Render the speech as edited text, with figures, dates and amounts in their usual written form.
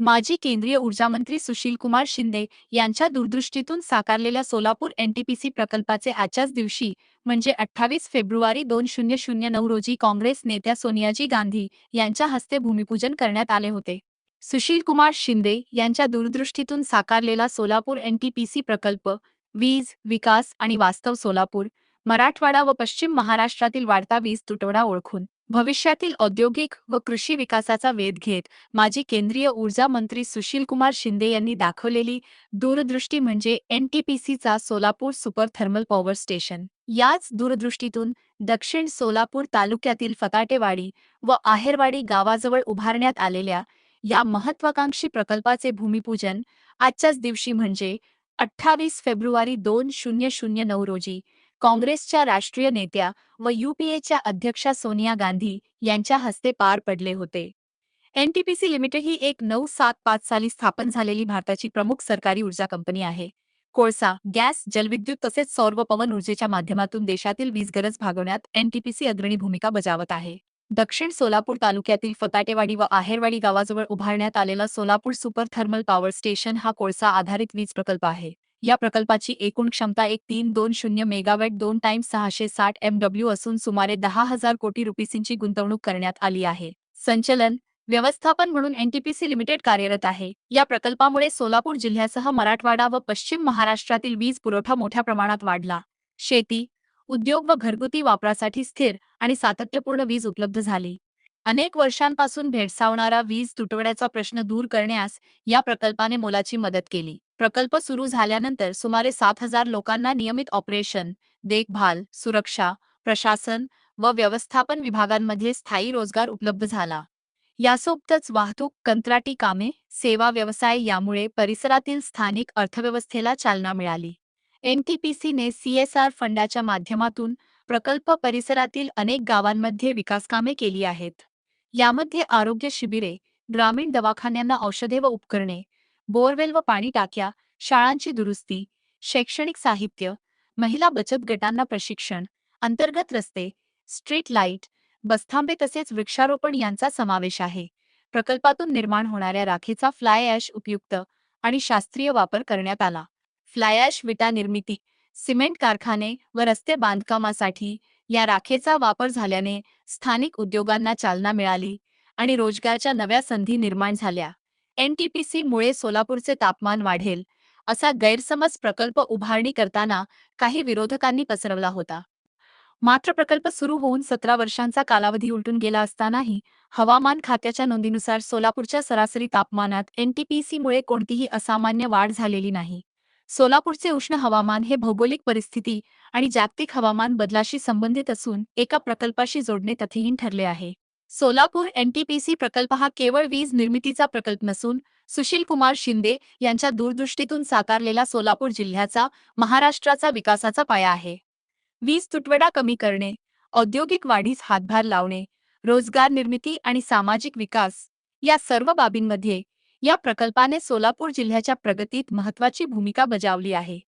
माजी केंद्रीय ऊर्जा मंत्री सुशील कुमार शिंदे यांच्या दूरदृष्टीतून साकारलेल्या सोलापूर एनटीपीसी प्रकल्पाचे आजच्याच दिवशी म्हणजे 28 फेब्रुवारी 2009 रोजी काँग्रेस नेत्या सोनियाजी गांधी यांच्या हस्ते भूमिपूजन करण्यात आले होते. सुशील कुमार शिंदे यांच्या दूरदृष्टीतून साकारलेला सोलापूर एनटीपीसी प्रकल्प वीज विकास आणि वास्तव सोलापूर, मराठवाडा व पश्चिम महाराष्ट्रातील वाढता वीज तुटवडा ओळखून भविष्यातील औद्योगिक व कृषी विकासाचा वेध घेत माजी केंद्रीय ऊर्जा मंत्री सुशील कुमार शिंदे यांनी दाखवलेली दूरदृष्टी म्हणजे एनटीपीसीचा Solapur super thermal power station. याच दूरदृष्टीतून दक्षिण सोलापूर तालुक्यातील फकाटेवाडी व आहेरवाडी गावाजवळ उभारण्यात आलेल्या या महत्वाकांक्षी प्रकल्पाचे भूमिपूजन आजच्याच दिवशी म्हणजे 28 फेब्रुवारी 2009 रोजी काँग्रेसच्या राष्ट्रीय नेत्या व यूपीएच्या अध्यक्षा सोनिया गांधी यांच्या हस्ते पार पडले होते. एनटीपीसी लिमिटेड ही एक 1975 साली स्थापन झालेली भारताची प्रमुख सरकारी ऊर्जा कंपनी आहे. कोळसा, गॅस, जलविद्युत तसेच सौर व पवन ऊर्जेच्या माध्यमातून देशातील वीज गरज भागवण्यात एनटीपीसी अग्रणी भूमिका बजावत आहे. दक्षिण सोलापूर तालुक्यातील फताटेवाडी व आहेरवाडी गावाजवळ उभारण्यात आलेला Solapur super thermal power station हा कोळसा आधारित वीज प्रकल्प आहे. या प्रकल्पाची एकूण क्षमता 1320 मेगावॅट 2 × 660 MW असून सुमारे 10,000 कोटी रुपयांची गुंतवणूक करण्यात आली आहे. संचलन व्यवस्थापन म्हणून एनटीपीसी लिमिटेड कार्यरत आहे. या प्रकल्पामुळे सोलापूर जिल्ह्यासह मराठवाडा व पश्चिम महाराष्ट्रातील वीज पुरवठा मोठ्या प्रमाणात वाढला. शेती, उद्योग व घरगुती वापरासाठी स्थिर आणि सातत्यपूर्ण वीज उपलब्ध झाली. अनेक वर्षांपासून भेडसावणारा वीज तुटवड्याचा प्रश्न दूर करण्यास या प्रकल्पाने मोलाची मदत केली. प्रकल्प सुरू झाल्यानंतर सुमारे 7,000 लोकांना नियमित ऑपरेशन, देखभाल, सुरक्षा, प्रशासन व व्यवस्थापन विभागांमध्ये स्थायी रोजगार उपलब्ध झाला. यासोबतच वाहतूक, कंत्राटी कामे, सेवा व्यवसाय यामुळे परिसरातील स्थानिक अर्थव्यवस्थेला चालना मिळाली. एनटीपीसीने सीएसआर फंडाच्या माध्यमातून प्रकल्प परिसरातील अनेक गावांमध्ये विकासकामे केली आहेत. यामध्ये आरोग्य शिबिरे, ग्रामीण दवाखान्यांना औषधे व उपकरणे, बोरवेल व पाणी टाक्या, शाळांची दुरुस्ती, शैक्षणिक साहित्य, महिला बचत गटांना प्रशिक्षण, अंतर्गत रस्ते, स्ट्रीट लाईट, बसथांबे तसेच वृक्षारोपण यांचा समावेश आहे. प्रकल्पातून निर्माण होणाऱ्या राखेचा फ्लाय ॲश उपयुक्त आणि शास्त्रीय वापर करण्यात आला. फ्लाय ॲश विटा निर्मिती, सिमेंट कारखाने व रस्ते बांधकामासाठी या राखेचा वापर झाल्याने स्थानिक उद्योगांना चालना मिळाली आणि रोजगाराच्या नव्या संधी निर्माण झाल्या. एनटीपीसी मुळे सोलापूरचे तापमान वाढेल असा गैरसमज प्रकल्प उभारणी करताना काही विरोधकांनी पसरवला होता. मात्र प्रकल्प सुरू होऊन 17 वर्षांचा कालावधी उलटून गेला असतानाही हवामान खात्याच्या नोंदीनुसार सोलापूरच्या सरासरी तापमानात एनटीपीसीमुळे कोणतीही असामान्य वाढ झालेली नाही. सोलापूरचे उष्ण हवामान हे भौगोलिक परिस्थिती आणि जागतिक हवामान बदलाशी संबंधित असून एका प्रकल्पाशी जोडणे तथ्यहीन ठरले आहे. सोलापूर एनटीपीसी प्रकल्प हा केवळ वीज निर्मितीचा प्रकल्प नसून सुशील कुमार शिंदे यांच्या दूरदृष्टीतून साकारलेला सोलापूर जिल्ह्याचा, महाराष्ट्राचा विकासाचा पाया आहे. वीज तुटवडा कमी करणे, औद्योगिक वाढीस हातभार लावणे, रोजगार निर्मिती आणि सामाजिक विकास या सर्व बाबींमध्ये या प्रकल्पाने सोलापूर जिल्ह्याच्या प्रगतीत महत्त्वाची भूमिका बजावली आहे.